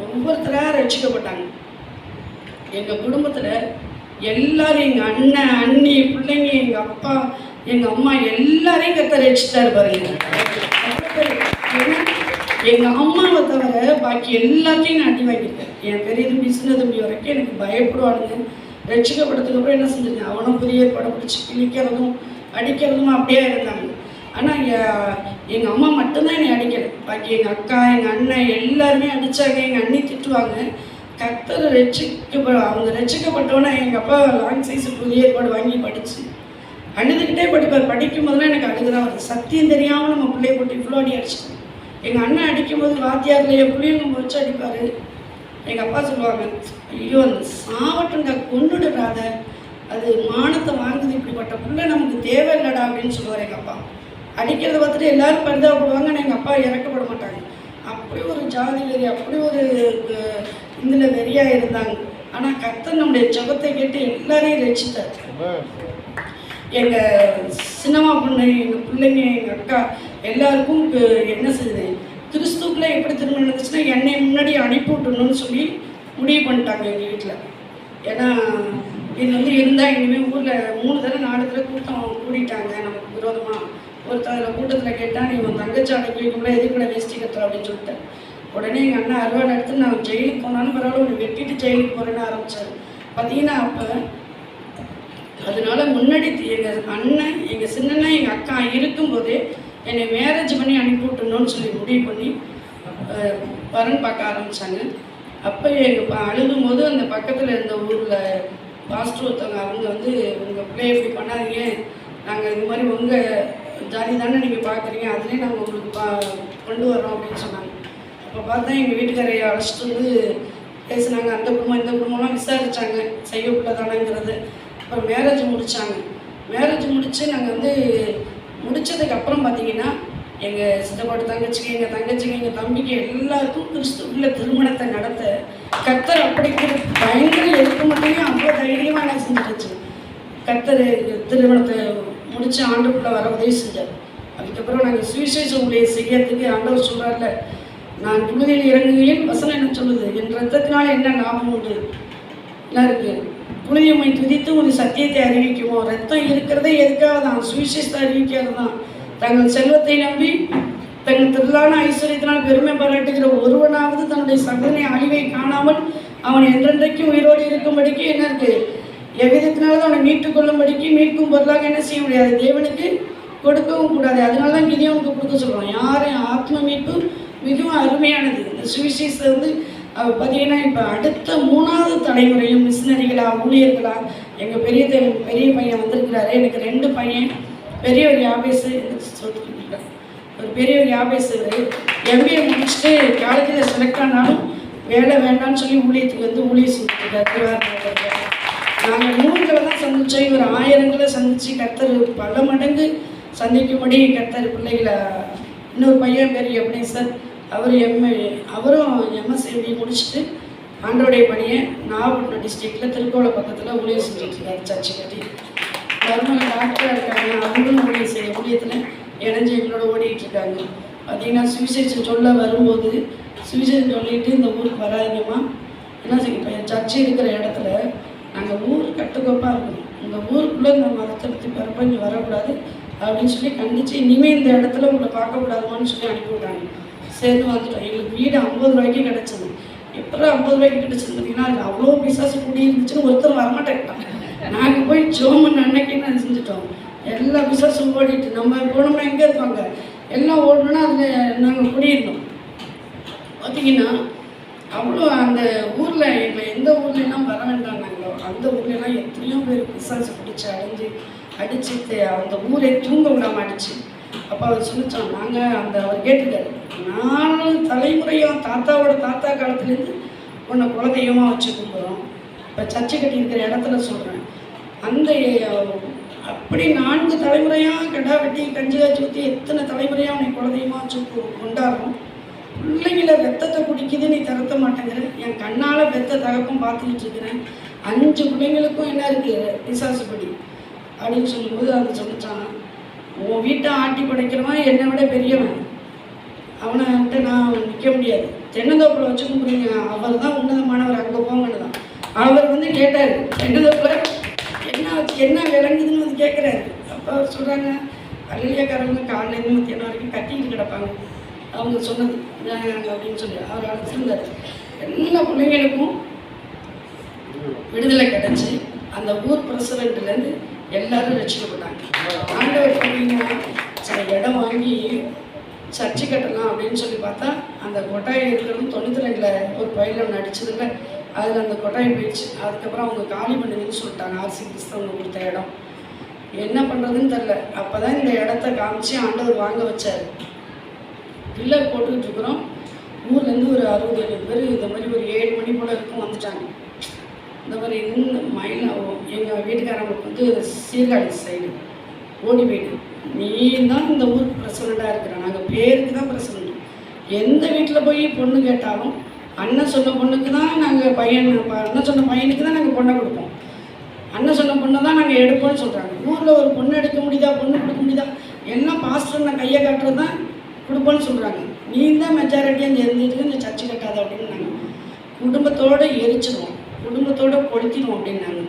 S1: ஒவ்வொருத்தராக ரட்சிக்கப்பட்டாங்க. எங்கள் குடும்பத்தில் எல்லோரும், எங்கள் அண்ணன் அண்ணி பிள்ளைங்க, எங்கள் அப்பா எங்கள் அம்மா எல்லாரையும் கர்த்தர் ரட்சித்தாரு பாருங்க. எங்கள் அம்மாவை தவிர பாக்கி எல்லாத்தையும் நான் அடி வாங்கியிருக்கேன். என் பெரிய தம்பி சின்ன தம்பி வரைக்கும் எனக்கு பயப்படுவானுங்க. ரட்சிக்கப்பட்டதுக்கு அப்புறம் என்ன செஞ்சிருக்கேன், அவனும் புதிய படம் பிடிச்சி கிழிக்கிறதும் அடிக்கிறதும் அப்படியே இருந்தாங்க. ஆனால் எங்கள் அம்மா மட்டும்தான் என்னை அடிக்கலை. பாக்கி எங்கள் அக்கா எங்கள் அண்ணன் எல்லாருமே அடித்தாங்க. எங்கள் அண்ணி திட்டுவாங்க. கர்த்தர் அவங்க ரட்சிக்கப்பட்டோன்னே எங்கள் அப்பா லாங் சைஸ் புதிய ஏற்பாடு வாங்கி படித்து அழுதுகிட்டே படிப்பார். படிக்கும் போதெல்லாம் எனக்கு அழுதுதான் வருது. சத்தியம் தெரியாமல் நம்ம பிள்ளைய போட்டு இவ்வளோ அடி அடிச்சிட்டோம். எங்கள் அண்ணன் அடிக்கும்போது வாத்தியார்லையே புளியங்க வச்சு அடிப்பார். எங்கள் அப்பா சொல்லுவாங்க, ஐயோ அந்த சாவட்டுண்டா கொண்டுடுறாத, அது மானத்தை வாங்குது, இப்படிப்பட்ட பிள்ளை நமக்கு தேவையில்லடா அப்படின்னு சொல்லுவார் எங்கள் அப்பா. அடிக்கிறத பார்த்துட்டு எல்லோரும் பரிதாபப்படுவாங்க. ஆனால் எங்கள் அப்பா இறக்கப்பட மாட்டாங்க. அப்படி ஒரு ஜாதி வெறி, அப்படி ஒரு இதில் வெறியாக இருந்தாங்க. ஆனால் கர்த்தர் நம்முடைய ஜெபத்தை கேட்டு எல்லாரையும் ரட்சித்தார். எங்கள் சின்னம்மா பொண்ணு, எங்கள் பிள்ளைங்க, எங்கள் அக்கா எல்லாருக்கும் என்ன செய்யுது, கிறிஸ்துக்குள்ளே எப்படி திருமணம் நடந்துச்சுன்னா என்னை முன்னாடி அனுப்பி விட்டணும்னு சொல்லி முடிவு பண்ணிட்டாங்க எங்கள் வீட்டில். ஏன்னா இது இருந்தால் இனிமேல் ஊரில் 3 தடவை 4 தடவை கூட்டம் கூடிட்டாங்க நமக்கு விரோதமாக. ஒருத்தர் கூட்டத்தில் கேட்டால் நீ உன் தங்கச்சி அனுப்பி கூட எது கூட வேஷ்டி கட்டுற அப்படின்னு சொல்லிட்டு உடனே எங்கள் அண்ணன் அறுவாடை எடுத்து நான் ஜெயிலுக்கு போனாலும் பரவாயில்ல, உன்னை வெட்டிட்டு ஜெயிலுக்கு போகிறேன்னு ஆரம்பித்தார். பார்த்தீங்கன்னா அப்போ அதனால முன்னாடி எங்கள் அண்ணன், எங்கள் சின்னண்ணன், எங்கள் அக்கா இருக்கும்போதே என்னை மேரேஜ் பண்ணி அனுப்பி விட்டுணுன்னு சொல்லி முடிவு பண்ணி வரன் பார்க்க ஆரம்பித்தாங்க. அப்போ எங்கள் அழுகும் போது அந்த பக்கத்தில் இருந்த ஊரில் பாஸ்டர் ஒருத்தவங்க அவங்க உங்கள் பிள்ளைய இப்படி பண்ணாதீங்க, நாங்கள் இது மாதிரி உங்கள் ஜாதி தானே நீங்கள் பார்க்குறீங்க, அதுலேயே நாங்கள் உங்களுக்கு கொண்டு வரோம் அப்படின்னு சொன்னாங்க. அப்போ பார்த்தா எங்கள் வீட்டுக்காரையை அழைச்சிட்டு பேசினாங்க. அந்த குடும்பம் இந்த குடும்பம்லாம் விசாரித்தாங்க, செய்யக்குள்ள தானேங்கிறது. அப்புறம் மேரேஜ் முடித்தாங்க. மேரேஜ் முடித்து நாங்கள் முடித்ததுக்கப்புறம் பார்த்தீங்கன்னா எங்கள் சித்தப்பாட்டு தங்கச்சிக்கு, எங்கள் தங்கச்சிக்கு, எங்கள் தம்பிக்கு எல்லாருக்கும் கிறிஸ்துக்குள்ள திருமணத்தை நடத்த கர்த்தர் அப்படி பயங்கர எதிர்ப்பு மட்டுமே அவ்வளோ தைரியமாக நான் செஞ்சுருச்சு. கர்த்தர் திருமணத்தை முடித்து ஆண்டுக்குள்ளே வர உதவி செஞ்சார். அதுக்கப்புறம் நாங்கள் சுவிசேஷ ஊழியை செய்யறதுக்கு ஆண்டவர் சொல்கிறார்ல, நான் புழுதியில் இறங்குகையில் வசனம் என்ன சொல்லுது, என் ரத்தத்தினால என்ன லாபம் உண்டு, என்ன இருக்குது, புளியம்மை துதித்து ஒரு சத்தியத்தை அறிவிக்குவோம். ரத்தம் இருக்கிறதே எதுக்காக தான், சுவிசேஷத்தை அறிவிக்கிறது தான். தங்கள் செல்வத்தை நம்பி தங்கள் திரளான ஐஸ்வர்யத்தினால் பெருமை பாராட்டுகிற ஒருவனாவது தன்னுடைய சகோதரனை அழிவை காணாமல் அவன் என்றென்றைக்கும் உயிரோடு இருக்கும்படிக்கு என்ன இருக்குது, எவ்விதத்தினாலும் அவனை மீட்டுக் கொள்ளும்படிக்கு மீட்கும் பொருளாக என்ன செய்ய முடியாது, தேவனுக்கு கொடுக்கவும் கூடாது. அதனால தான் கிதியோனுக்கு கொடுக்க சொல்கிறோம். யாரும் ஆத்ம மீட்பு மிகவும் அருமையானது. இந்த சுவிசேஷத்தை பார்த்தீங்கன்னா இப்போ அடுத்த 3வது தலைமுறையும் மிஷினரிகளா ஊழியர்களா எங்கள் பெரிய பையன் வந்திருக்கிறாரு. எனக்கு 2 பையன், பெரியவர் யாபேசு, ஒரு பெரியவர் யாபேசு MBA முடிச்சுட்டு காலேஜில் செலக்ட் ஆனாலும் வேலை வேண்டாம்னு சொல்லி ஊழியத்துக்கு ஊழியம் செஞ்சுருக்காரு. நாங்கள் 100களை தான் சந்தித்தோம், இவர் 1000ங்களை சந்தித்து கர்த்தர் பல மடங்கு சந்திக்கும்படி கர்த்தர் பிள்ளைகளை. இன்னொரு பையன் பேர் எப்னேசர், அவரும் MSMB முடிச்சுட்டு ஆண்டோடைய பணியை நாகப்பட்டினம் டிஸ்ட்ரிக்டில் திருக்கோளம் பக்கத்தில் ஊழியம் செஞ்சுட்ருக்காரு. சர்ச்சு கட்டி மருமக டாக்டராக இருக்காங்க. அவங்களும் ஊழியத்தில் இணைஞ்சு எங்களோட ஓடிட்டுருக்காங்க. பார்த்தீங்கன்னா சுவிசேஷம் சொல்ல வரும்போது சுவிசேஷம் சொல்லிட்டு இந்த ஊருக்கு வராதிங்கம்மா, என்ன செய்ய, இப்போ சர்ச்சு இருக்கிற இடத்துல நாங்கள் ஊர் கட்டுக்கோப்பாக இருக்கணும், இந்த ஊருக்குள்ளே இந்த மதத்தை பற்றி பரப்பஞ்சு வரக்கூடாது அப்படின்னு சொல்லி கண்டித்து இனிமேல் இந்த இடத்துல உங்களை பார்க்கக்கூடாதுமான்னு சொல்லி அனுப்பிவிட்டாங்க. சேர்ந்து வந்துட்டோம். எங்களுக்கு வீடு 50 ரூபாய்க்கு கிடச்சிது. எப்போ 50 ரூபாய்க்கு கிடச்சிது பார்த்தீங்கன்னா அது அவ்வளோ பிசாசு கூடி இருந்துச்சுன்னு ஒருத்தர் வரமாட்டேங்கிட்டாங்க. நாங்கள் போய் ஜோமன் அன்னைக்கு நான் செஞ்சுட்டோம். எல்லா பிசாசும் ஓடிட்டு நம்ம போனோம்னா எங்கே இருப்பாங்க, எல்லாம் ஓடணுன்னா அதில் நாங்கள் குடியிருந்தோம். பார்த்தீங்கன்னா அவ்வளோ அந்த ஊரில் எங்களை எந்த ஊர்லாம் வர வேண்டாம், நாங்கள் அந்த ஊர்லலாம் எத்தனையோ பேர் பிசாசு பிடிச்சி அடிச்சு அந்த ஊரை தூங்க விடாமல் அடிச்சு. அப்போ அவர் சொல்லிச்சோம், நாங்கள் அவர் கேட்டுக்காரு, 4 தலைமுறையாக தாத்தாவோட தாத்தா காலத்துலேருந்து உன்னை குலதெய்வமாக வச்சு கும்பிட்றோம். இப்போ சர்ச்சை கட்டியிருக்கிற இடத்துல சொல்கிறேன், அந்த அப்படி 4 தலைமுறையாக கடா வெட்டி கஞ்சி காய்ச்சி ஊற்றி எத்தனை தலைமுறையாக உன்னை குலதெய்வமாக வச்சு கொண்டாடுறோம். பிள்ளைங்களை ரத்தத்தை குடிக்குது, நீ திறத்த மாட்டேங்கிற. என் கண்ணால் பெத்த தகப்பம் பார்த்துக்கிட்டு இருக்கிறேன். 5 பிள்ளைங்களுக்கும் என்ன இருக்குது, பிசாசுப்படி அப்படின்னு சொல்லும்போது அதை சொல்லிட்டான், உன் வீட்டை ஆட்டி படைக்கிறவன் என்னை விட பெரியவன், அவன்கிட்ட நான் நிற்க முடியாது. தென்னந்தோப்பில் வச்சு கும்பிடுங்க, அவர் தான் உன்னதமானவர், அங்கே போங்கன்னு தான். அவர் வந்து கேட்டார், தென்னந்தோப்பில் என்ன விளங்குதுன்னு வந்து கேட்குறாரு. அப்போ அவர் சொல்கிறாங்க, அலிலியாக்காரவங்க காலையிலேருந்து மத்தியானம் வரைக்கும் கட்டிக்கிட்டு கிடப்பாங்க, அவங்க சொன்னது அப்படின்னு சொல்லி அவர் அழைச்சிருந்தார். எல்லா பிள்ளைங்களுக்கும் விடுதலை கிடச்சி அந்த ஊர் பிரசிடென்ட்லேருந்து எல்லாரும் ரசிக்கப்பட்டாங்க. ஆண்டவர் பார்த்தீங்கன்னா சில இடம் வாங்கி சர்ச்சை கட்டலாம் அப்படின்னு சொல்லி பார்த்தா அந்த கொட்டாயம் இருக்கிறது 92ல் ஒரு பயிரில் நடிச்சதில்ல, அதில் அந்த கொட்டாயம் போயிடுச்சு. அதுக்கப்புறம் அவங்க காலி பண்ணுதுன்னு சொல்லிட்டாங்க. ஆர்சி கிறிஸ்தவங்க கொடுத்த இடம் என்ன பண்ணுறதுன்னு தெரில. அப்போ தான் இந்த இடத்த காமிச்சு ஆண்டவர் வாங்க வச்சார். பில்லர் போட்டுக்கிட்டு இருக்கிறோம். ஊர்லேருந்து ஒரு 60-70 பேர் இந்த மாதிரி ஒரு 7 மணி போல் இருக்கும் வந்துட்டாங்க. இந்த மாதிரி இந்த எங்கள் வீட்டுக்காரங்களுக்கு வந்து சீர்காழி சைடு ஓடி போயிட்டு, நீ தான் இந்த ஊருக்கு பிரசிடண்டாக இருக்கிற, நாங்கள் பேருக்கு தான் பிரசிடண்ட். எந்த வீட்டில் போய் பொண்ணு கேட்டாலும் அண்ணன் சொன்ன பொண்ணுக்கு தான் நாங்கள் அண்ணன் சொன்ன பையனுக்கு தான் நாங்கள் பொண்ணை கொடுப்போம், அண்ணன் சொன்ன பொண்ணை தான் நாங்கள் எடுப்போம்னு சொல்கிறாங்க. ஊரில் ஒரு பொண்ணு எடுக்க முடியுதா, பொண்ணு கொடுக்க முடியுதா, எல்லாம் பாஸ்டர் நான் கையை காட்டுறது தான் கொடுப்போன்னு சொல்கிறாங்க. நீ தான் மெஜாரிட்டியாக தெரிஞ்சுட்டு இந்த சர்ச்சை கட்டாத அப்படின்னு நாங்கள் குடும்பத்தோடு எரிச்சிடுவோம், குடும்பத்தோடு கொளுத்திடுவோம் அப்படின்னாங்க.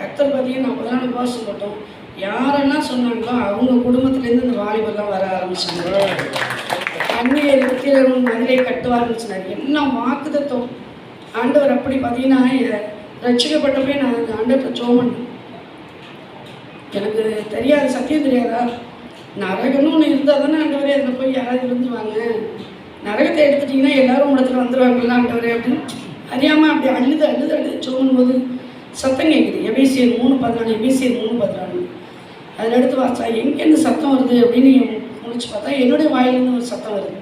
S1: கர்த்தர் பார்த்தீங்கன்னா 40 நாள் உபவாசம் போட்டோம். யாரெல்லாம் சொன்னாங்களோ அவங்க குடும்பத்துலேருந்து இந்த வாலிபெல்லாம் வர ஆரம்பிச்சாங்க. அந்நிய இருக்கிறவங்க மதுரை கட்ட ஆரம்பிச்சினார். எல்லாம் வாக்குதத்தம். ஆண்டவர் அப்படி பார்த்தீங்கன்னா ரட்சிக்கப்பட்டப்பே நான் ஆண்டவர்கிட்ட ஜெபம் பண்ணேன். எனக்கு தெரியாது, சத்தியம் தெரியாதா, நரகம்னு ஒன்று இருந்தால் தானே ஆண்டவரே அதில் போய் யாராவது இருந்துருவாங்க, நரகத்தை எடுத்துட்டிங்கன்னா எல்லோரும் இடத்துல வந்துடுவாங்கல்ல ஆண்டவரே அப்படின்னு அறியாமல் அப்படி அழுது ஜெபம் போது சத்தம் கேட்குது. எபேசியர் 3:14, எபேசியர் 3:14. அதில் எடுத்து வாச்சா எங்கேருந்து சத்தம் வருது அப்படின்னு முடிச்சு பார்த்தா என்னுடைய வாயிலேருந்து ஒரு சத்தம் வருது.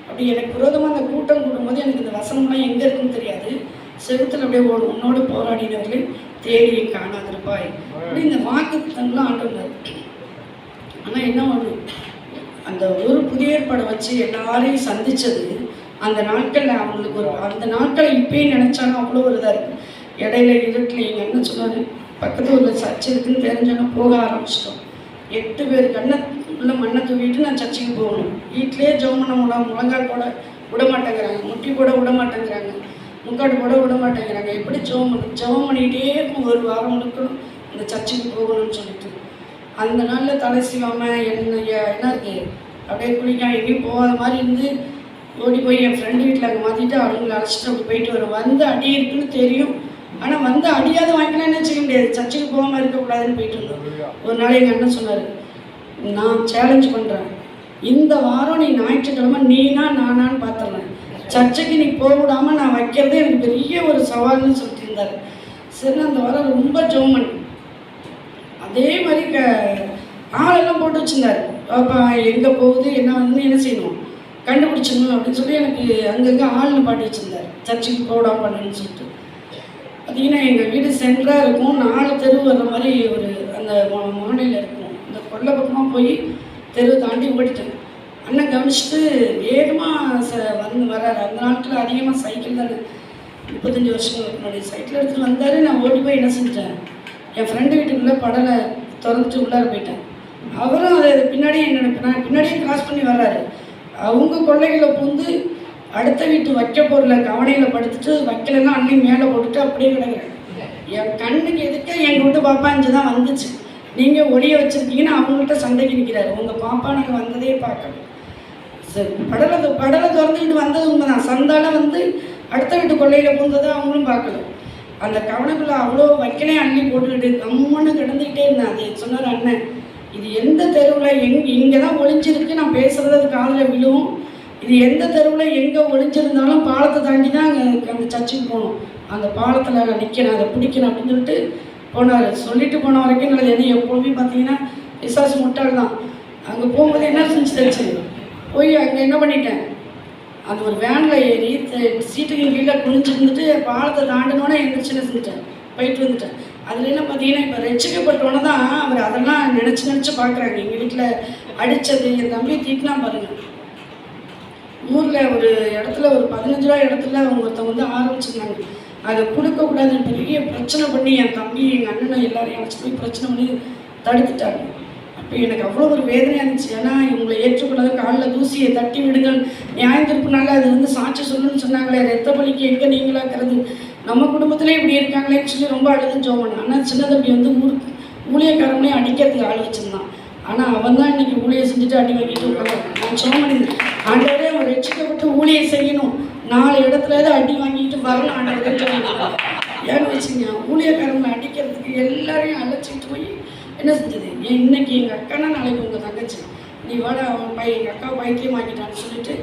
S1: அப்படி எனக்கு விரோதமாக அந்த கூட்டம் கூடும்போது எனக்கு இந்த வசனம்லாம் எங்கே இருக்குன்னு தெரியாது. செலுத்தில் அப்படியே ஓடும், உன்னோடு போராடினவர்களே தேடி காணாதிருப்பாய் அப்படி இந்த வாக்குத்தங்களும் ஆண்டவர். ஆனால் என்ன ஒன்று, அந்த ஒரு புதிய ஏற்பாடை வச்சு எல்லாரையும் சந்தித்தது அந்த நாட்களில் அவங்களுக்கு அந்த நாட்களை இப்பயும் நினச்சாலும் அவ்வளோ ஒரு இதாக இருக்குது. இடையில இருட்டில் எங்கள் அண்ணன் சொன்னார், பக்கத்து ஊரில் சர்ச்சை இருக்குதுன்னு தெரிஞ்சோன்னா போக ஆரம்பிச்சிட்டோம். 8 பேர் உள்ள மண்ணை தூக்கிட்டு நான் சர்ச்சைக்கு போகணும். வீட்டிலே ஜெபம் பண்ண முழங்கால் போட விட மாட்டேங்கிறாங்க, முட்டி போட விட மாட்டேங்கிறாங்க, முக்காடு போட விட மாட்டேங்கிறாங்க. எப்படி ஜெபம் பண்ணிக்கிட்டே இருக்கும், ஒரு வாரம் முழுக்கணும் அந்த சர்ச்சைக்கு போகணும்னு சொல்லிட்டு. அந்த நாளில் தலை செய்வாமல் என்ன இருக்குது அப்படியே குளிக்காம எங்கேயும் போகாத மாதிரி இருந்து ஓடி போய் என் ஃப்ரெண்டு வீட்டில் அங்கே மாற்றிட்டு அவங்களை அழைச்சிட்டு அப்படி போயிட்டு வரும். வந்து அடி இருக்குன்னு தெரியும், ஆனால் வந்து அடியாவது வாங்கிக்கலாம்னு செய்ய முடியாது, சர்ச்சைக்கு போகாமல் இருக்கக்கூடாதுன்னு போயிட்டு இருந்தோம். ஒரு நாள் எங்கள் அண்ணன் சொன்னார், நான் சேலஞ்ச் பண்ணுறேன், இந்த வாரம் நீ ஞாயிற்றுக்கிழமை நீனா நானான்னு பார்த்துறேன், சர்ச்சைக்கு நீ போக விடாமல் நான் வைக்கிறதே எனக்கு பெரிய ஒரு சவால்னு சொல்லிட்டு இருந்தார். சரி, அந்த வாரம் ரொம்ப ஜோமன் அதே மாதிரி ஆளெல்லாம் போட்டு வச்சுருந்தார். அப்போ எங்கே போகுது என்ன வந்து என்ன செய்யணும் கண்டுபிடிச்சிடணும் அப்படின்னு சொல்லி எனக்கு அங்கங்கே ஆள்னு பாட்டி வச்சுருந்தார், சர்ச்சுக்கு போடாம பண்ணுன்னு சொல்லிட்டு. பார்த்தீங்கன்னா எங்கள் வீடு சென்றாக இருக்கும், 4 தெரு வர்ற மாதிரி ஒரு அந்த மாநில இருக்கும். இந்த கொல்லை பக்கமாக போய் தெரு தாண்டி ஓடிட்டேன். அண்ணன் கவனிச்சுட்டு வேகமாக வந்து வர்றாரு. அந்த நாட்களில் அதிகமாக சைக்கிள் தானே, 35 வருஷங்களுக்கு முன்னாடி சைக்கிள் எடுத்துகிட்டு வந்தார். நான் ஓடி போய் என்ன செஞ்சேன், என் ஃப்ரெண்டு வீட்டுக்குள்ளே படலை திறந்துட்டு உள்ளார போயிட்டேன். அவரும் அதை பின்னாடியே நான் பின்னாடியே கிராஸ் பண்ணி வர்றாரு. அவங்க கொள்ளைகளை பூந்து அடுத்த வீட்டு வைக்க பொருளை கவனையில் படுத்துட்டு வைக்கலன்னா அண்ணி மேலே போட்டுட்டு அப்படியே கிடக்குறேன். என் கண்ணுக்கு எதுக்க எங்கள் வீட்டு பாப்பா இங்கே தான் வந்துச்சு, நீங்கள் ஒளிய வச்சுருக்கீங்கன்னு அவங்கள்ட்ட சண்டைக்கு நிற்கிறாரு. உங்கள் பாப்பா நாங்கள் வந்ததே பார்க்கணும். சரி, படலை திறந்துக்கிட்டு வந்தது உண்மை தான், சந்தால வந்து அடுத்த வீட்டு கொள்ளையில் பூந்ததை அவங்களும் பார்க்கணும். அந்த கவனக்குள்ளே அவ்வளோ வைக்கனே அள்ளி போட்டுக்கிட்டு கம்முன்னு கிடந்துக்கிட்டே இருந்தேன். அது சொன்னார் அண்ணன், இது எந்த தெருவில் இங்கே தான் ஒளிஞ்சிருக்கு, நான் பேசுகிறது அது காதில் விழுவும், இது எந்த தெருவில் எங்கே ஒளிஞ்சிருந்தாலும் பாலத்தை தாண்டி தான் அந்த சர்ச்சுக்கு போகணும், அந்த பாலத்தில் நான் நிற்கிறேன், அதை பிடிக்கணும் அப்படின்னு சொல்லிட்டு போனார். சொல்லிட்டு போன வரைக்கும் நல்லது. என்ன எப்போதுமே பார்த்தீங்கன்னா விசாசு முட்டாள் தான். அங்கே போகும்போது என்ன செஞ்சு தச்சு போய் அங்கே என்ன பண்ணிட்டேன், அந்த ஒரு வேனில் ஏறி சீட்டுக்கு கீழே குளிச்சுருந்துட்டு பாலத்தை தாண்டினோன்னே எந்திரிச்சு செஞ்சுட்டேன், போயிட்டு வந்துட்டேன். அதுலாம் பார்த்தீங்கன்னா இப்போ ரசிக்கப்பட்டோன்னே தான் அவர் அதெல்லாம் நினச்சி பார்க்குறாங்க. எங்கள் வீட்டில் அடித்தது, என் தம்பி தீட்டினா பாருங்கள், ஊரில் ஒரு இடத்துல ஒரு 15 ரூபா இடத்துல அவங்க ஒருத்தவங்க வந்து ஆரம்பிச்சிருந்தாங்க. அதை கொடுக்கக்கூடாதுன்னு பெரிய பிரச்சனை பண்ணி என் தம்பி எங்கள் அண்ணனை எல்லாரையும் அழைச்சி போய் பிரச்சனை பண்ணி தடுத்துட்டாங்க. அப்போ எனக்கு அவ்வளோ ஒரு வேதனையாக இருந்துச்சு. ஏன்னா இவங்களை ஏற்றுக்கொள்ளாத காலில் தூசியை தட்டி விடுங்கள், நியாயம் திருப்பினால அது வந்து சாட்சி சொல்லணும்னு சொன்னாங்களே, ரத்த பலிக்கு எங்கே நீங்களாக்கிறது, நம்ம குடும்பத்திலே இப்படி இருக்காங்களேன்னு சொல்லி ரொம்ப அழுது ஜோம் பண்ணேன். ஆனால் சின்ன தம்பி வந்து ஊழியக்காரங்களையும் அடிக்கிறதுக்கு ஆள் வச்சுருந்தான். ஆனால் அவன் தான் இன்னைக்கு ஊழியை செஞ்சுட்டு அடி வாங்கிட்டு இருக்காங்க. நான் ஜோம் பண்ணியிருந்தேன், ஆண்டவரே அவன் ரட்சிக்கப்பட்டு ஊழியை செய்யணும், 4 இடத்துல அடி வாங்கிட்டு வரணும் ஆண்டவரே சொல்லியிருக்காங்க. ஏன்னு வச்சுங்க, ஊழியக்காரங்களை அடிக்கிறதுக்கு எல்லாரையும் அழைச்சிட்டு போய் என்ன செஞ்சது, இன்னைக்கு எங்கள் அக்கானா நாளைக்கு உங்கள் தங்கச்சி, நீ வாட அவன் எங்கள் அக்கா பைத்தியம் ஆக்கிட்டான்னு சொல்லிட்டு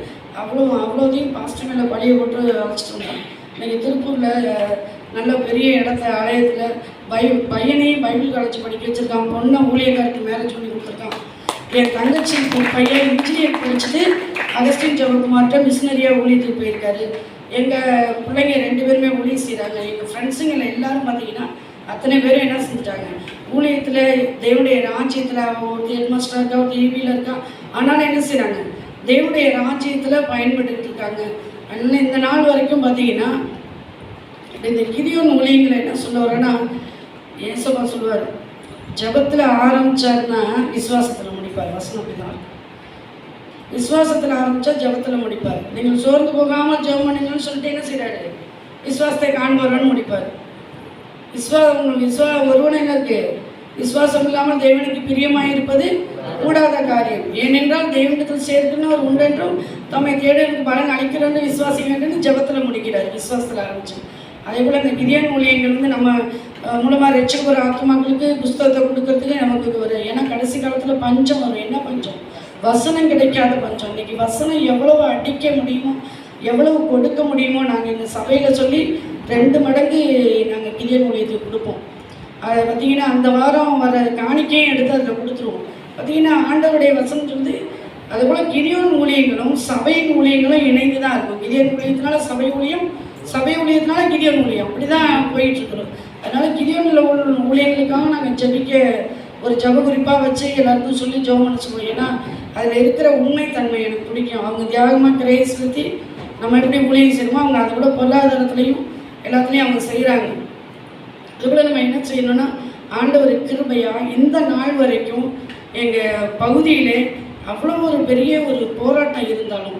S1: அவ்வளோதையும் பாஸ்டர் மேலே பழியை போட்டு அழைச்சிட்டு வந்தான். இன்னைக்கு திருப்பூரில் நல்ல பெரிய இடத்த ஆலயத்தில் பையனையும் பைபிள் காலேஜ் படிக்க வச்சுருக்கான், பொண்ணை ஊழியக்காரருக்கு மேரேஜ் பண்ணி கொடுத்துருக்கான். என் தங்கச்சி பையன் இன்ஜினியர் படிச்சுட்டு அகஸ்டின் ஜெபகுமார்கிட்ட மிஷினரியாக ஊழியத்துக்கு போயிருக்காரு. எங்கள் பிள்ளைங்க 2 பேருமே ஊழியம் செய்கிறாங்க. எங்கள் ஃப்ரெண்ட்ஸுங்களை எல்லோரும் பார்த்தீங்கன்னா அத்தனை பேரும் என்ன செஞ்சுட்டாங்க, ஊழியத்தில் தேவனுடைய ராஜ்யத்தில் ஒரு ஹெட் மாஸ்டராக இருக்கா, ஒரு டிவியில் இருக்கா, ஆனாலும் என்ன செய்கிறாங்க, தேவனுடைய ராஜ்யத்தில் பயன்பட்டு இருக்காங்க. அதனால் இந்த நாள் வரைக்கும் பார்த்தீங்கன்னா இந்த கிதியோன் ஊழியங்களை என்ன சொல்ல வரேன்னா, ஏசப்பா சொல்லுவார், ஜபத்தில் ஆரம்பித்தாருன்னா விசுவாசத்தில் முடிப்பார். வசனம் அப்படிதான், விசுவாசத்தில் ஆரம்பித்தா ஜபத்தில் முடிப்பார். நீங்கள் சோர்ந்து போகாமல் ஜபம் பண்ணுங்கன்னு சொல்லிட்டு என்ன செய்கிறாரு, விசுவாசத்தை காண்பார்னு முடிப்பார். ஒருவன் என்ன இருக்கு, விசுவாசம் இல்லாமல் தேவனுக்கு பிரியமாக இருப்பது கூடாத காரியம். ஏனென்றால் தேவனிடத்தில் சேர்த்துன்னு ஒரு உண்டென்றும் தம்மை தேடலுக்கு பலன் அளிக்கிறோன்னு விசுவாசிக்க வேண்டும் ஜபத்தில் முடிக்கிறார், விசுவாசத்தில் ஆரம்பிச்சு. அதே போல் இந்த கிதியோன் ஊழியங்கள் வந்து நம்ம மூலமாக ரட்சிக்கப்படுற ஆத்மாக்களுக்கு புஸ்தகத்தை கொடுக்கறதுக்கு நமக்கு ஒரு, ஏன்னா கடைசி காலத்தில் பஞ்சம் வரும். என்ன பஞ்சம், வசனம் கிடைக்காத பஞ்சம். இன்னைக்கு வசனம் எவ்வளவு அடிக்க முடியுமோ, எவ்வளவு கொடுக்க முடியுமோ நாங்கள் இந்த சபையில் சொல்லி 2 மடங்கு நாங்கள் கிதியோன் ஊழியத்துக்கு கொடுப்போம். அதை பார்த்திங்கன்னா அந்த வாரம் வர காணிக்கையும் எடுத்து அதில் கொடுத்துருவோம். பார்த்திங்கன்னா ஆண்டவருடைய வசனம் சொல்லுது. அதுபோல் கிதியோன் ஊழியங்களும் சபையின் ஊழியங்களும் இணைந்து தான் இருக்கும். கிதியோன் ஊழியத்தினால சபை ஊழியம், சபை ஊழியத்தினால கிதியோன் ஊழியம், அப்படி தான் போயிட்டுருக்குறோம். அதனால் கிதியோனில் உள்ள ஊழியர்களுக்காக நாங்கள் ஜெபிக்க ஒரு ஜப குறிப்பாக வச்சு எல்லாருக்கும் சொல்லி ஜெபம் பண்ண சொல்லுவோம். ஏன்னா அதில் இருக்கிற உண்மைத்தன்மை எனக்கு பிடிக்கும். அவங்க தியாகமாக கிரையை செலுத்தி நம்ம எப்படி ஊழியம் செய்யணுமோ அவங்க அதை கூட பொருளாதாரத்துலேயும் எல்லாத்துலேயும் அவங்க செய்கிறாங்க. அதுபோல் நம்ம என்ன செய்யணும்னா, ஆண்டவர் கிருபையாக இந்த நாள் வரைக்கும் எங்கள் பகுதியிலே அவ்வளோ ஒரு பெரிய ஒரு போராட்டம் இருந்தாலும்,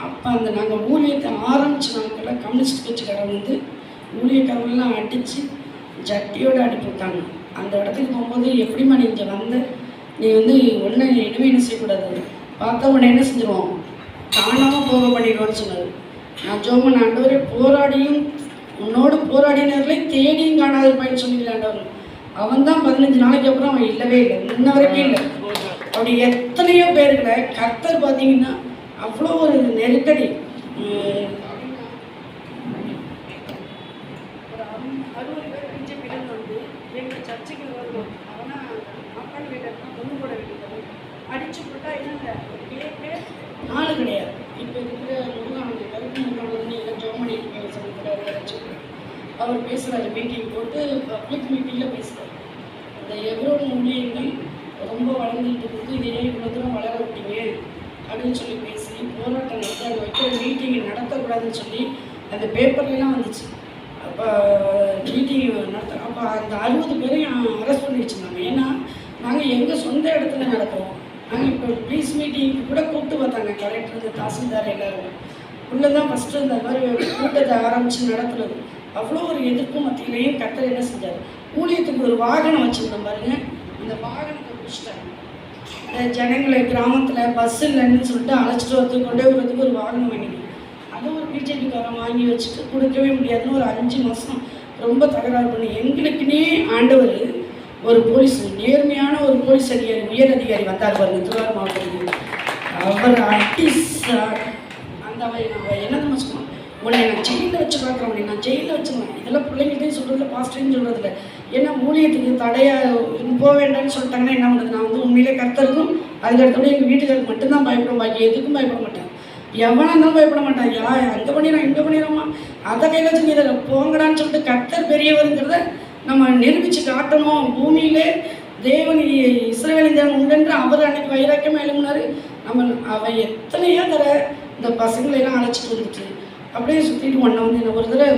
S1: அப்போ அந்த நாங்கள் ஊழியத்தை ஆரம்பித்த நாட்களில் கம்யூனிஸ்ட் கட்சிக்காரங்க வந்து ஊழியக்காரங்களாம் அடித்து ஜட்டியோடு அனுப்பிவிட்டாங்க. அந்த இடத்துக்கு போகும்போது, எப்படிமா நீ இங்கே வந்த, நீ வந்து ஒன்று இனிமே என்ன செய்யக்கூடாது, பார்த்தா உடனே என்ன செஞ்சிருவோம், காணாமல் போக பண்ணிடுவோன்னு சொன்னார். நான் ஜோமன், ஆண்டவரே போராடியும் உன்னோடு போராடினர்களை தேடியும் காணாத பயிர் சொன்னீங்களா ஆண்டவர். அவன் தான் 15 நாளைக்கு அப்புறம் அவன் இல்லவே இல்லை, இன்ன வரைக்கும் இல்லை. அப்படி எத்தனையோ பேர்களை கர்த்தர் பார்த்தீங்கன்னா அவ்வளோ ஒரு நெருக்கடி. ஒரு 60 பேர் பிஞ்ச பிள்ளைங்க வந்து எங்கள் சர்ச்சுக்கு வருவோம். அவனா மக்கள் வீட்டில் பொண்ணு கூட வீட்டுக்கு அடிச்சு போட்டா என்னங்க கேட்க ஆள் கிடையாது. இப்போ இருக்கிற முருகானந்த கருத்து முருகானந்தன்னு எல்லாம் ஜோம் பண்ணிட்டு அவர் பேசுகிறாரு, மீட்டிங் போட்டு பப்ளிக் மீட்டிங்கில் பேசுகிறார். அந்த எவ்வளோ ஊழியர்கள் ரொம்ப வளர்ந்துட்டு இருக்குது, இதையே இவ்வளோ தூரம் வளர விட்டீங்க அப்படின்னு சொல்லி பேசி போராட்டம் நடத்த, அதை வைக்கிற மீட்டிங்கை நடத்தக்கூடாதுன்னு சொல்லி அந்த பேப்பர்லாம் வந்துச்சு. அப்போ மீட்டிங் நடத்த, அப்போ அந்த 60 பேரையும் அரெஸ்ட் பண்ணி வச்சுருந்தாங்க. ஏன்னா நாங்கள் எங்கள் சொந்த இடத்துல நடத்துவோம். நாங்கள் இப்போ ப்ளீஸ் மீட்டிங்க்கு கூட கூப்பிட்டு பார்த்தாங்க கலெக்டர், தாசில்தார் எல்லோரும் உள்ளே தான் ஃபஸ்ட்டு இந்த மாதிரி கூட்டத்தை ஆரம்பித்து நடத்துறது. அவ்வளோ ஒரு எதிர்ப்பு மத்தியிலையும் கர்த்தர் என்ன செஞ்சார், ஊழியத்துக்கு ஒரு வாகனம் வச்சுருந்தோம் பாருங்க. அந்த வாகனத்தை பிடிச்சிட்டாங்க. ஜனங்களை கிராமத்தில் பஸ் இல்லைன்னு சொல்லிட்டு அழைச்சிட்டு வரதுக்கு கொண்டே வரதுக்கு ஒரு வாகனம் வாங்கினோம். அதை ஒரு பிஜேபிக்காரன் வாங்கி வச்சுட்டு கொடுக்கவே முடியாதுன்னு ஒரு 5 மாதம் ரொம்ப தகராறு பண்ணி எங்களுக்குன்னே ஆண்டவர் ஒரு போலீஸ், நேர்மையான ஒரு போலீஸ் அதிகாரி, உயர் அதிகாரி வந்தார் பாருங்க, திருவாரூர் மாவட்டத்தில். அவர் அந்த என்ன நம்ம சொன்னோம், உன்னை நான் ஜெயிலில் வச்சு பார்க்குறேன், உன்னை நான் ஜெயிலில் வச்சுருவேன். இதெல்லாம் பிள்ளைங்கள்டையும் சொல்கிறதில்ல, பாஸ்டர்னு சொல்கிறதில்ல. ஏன்னா ஊழியத்துக்கு தடையாக போக வேண்டாம்னு சொல்லிட்டாங்கன்னா என்ன பண்ணுறது, நான் வந்து உண்மையிலே கர்த்தருக்கும் அதுக்கடுத்தபடி எங்கள் வீட்டுக்காருக்கு மட்டும்தான் பயப்படும், பாக்கி எதுக்கும் பயப்பட மாட்டேன். எவனாக இருந்தாலும் பயப்பட மாட்டான். அங்கே பண்ணிடுறோம் இங்கே பண்ணிடுறோமா, அதை கையில் வச்சு இதில் போங்கடான்னு சொல்லிட்டு கர்த்தர் பெரியவருங்கிறத நம்ம நிரூபித்து காட்டணும். பூமியிலே தேவன் இஸ்ரவேலின் தேவன் உண்டென்று அவர் அன்னைக்கு வைராக்கியமாக எழுதினார். அவன் எத்தனையோ தர இந்த பசங்களையெல்லாம் அழைச்சிட்டு வந்துட்டு அப்படியே சுற்றிட்டு ஒன்றை வந்து என்ன ஒரு தடவை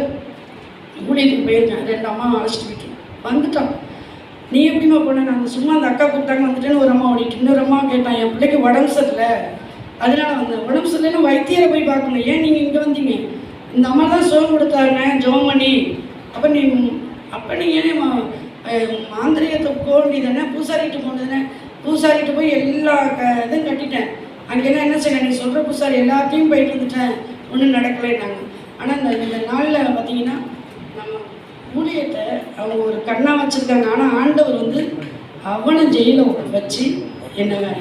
S1: ஊழியத்துக்கு போயிருக்கேன். 2 அம்மா அழைச்சிட்டு போயிட்டு வந்துட்டான். நீ எப்படிமா போன? நாங்கள் சும்மா அந்த அக்கா கூப்பிட்டாங்க வந்துட்டேன்னு ஒரு அம்மா ஓடிட்டு இன்னொரு அம்மா கேட்டான், என் பிள்ளைக்கு உடம்பு சரியில்லை அதனால வந்தேன். உடம்பு சரியில்லைன்னு வைத்தியரை போய் பார்க்கணும், ஏன் நீங்கள் இங்கே வந்தீங்க? இந்த அம்மா தான் சோறு கொடுத்தாருங்க ஜெபம் பண்ணி. அப்போ நீ ஏன் மாந்திரிகத்தை போக வேண்டியதானே, பூசாரிகிட்ட போனதுனே. பூசாரிகிட்ட போய் எல்லா இதுவும் கட்டிட்டேன். அங்கெல்லாம் என்ன செய்யணும், நீ சொல்கிற பூசாரி எல்லாத்தையும் போயிட்டு வந்துட்டேன், ஒன்றும் நடக்கலைன்னாங்க. ஆனால் இந்த நாளில் பார்த்தீங்கன்னா நம்ம ஊழியத்தை அவங்க ஒரு கண்ணாக வச்சுருக்காங்க. ஆனால் ஆண்டவர் வந்து அவனை ஜெயிலில் வச்சு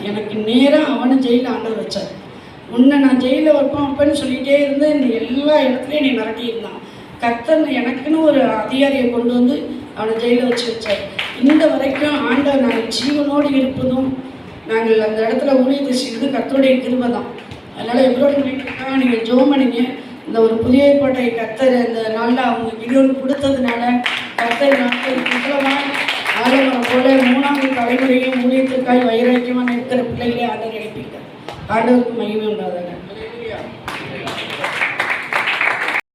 S1: எனக்கு நேராக அவனை ஜெயிலில் ஆண்டவர் வச்சார். உன்னை நான் ஜெயிலில் வைப்பேன் அப்பன்னு சொல்லிகிட்டே இருந்து இந்த எல்லா இடத்துலையும் நீ மிரட்டியிருந்தான். கர்த்தர் எனக்குன்னு ஒரு அதிகாரியை கொண்டு வந்து அவனை ஜெயிலில் வச்சார். இந்த வரைக்கும் ஆண்டவர் நாங்கள் ஜீவனோடு இருப்பதும் நாங்கள் அந்த இடத்துல ஊழியத்தை செய்வது கர்த்தருடைய கிருபை தான். அதனால் எவ்வளோ பண்ணிட்டுருக்காங்க, நீங்கள் ஜெபம் பண்ணிங்க. இந்த ஒரு புதிய ஏற்பாட்டை கர்த்தர் இந்த நாளில் அவங்க கிடியோன் கொடுத்ததுனால கர்த்தர் நாட்கள் குற்றமாக ஆலமரம் போல 3ஆவது தலைமுறையும் ஊழியத்திற்காய் வைராக்கியமாக இருக்கிற பிள்ளைகளே ஆண்டவர் எழுப்பிட்டார். ஆண்டவருக்கு மகிமை உண்டாதாக.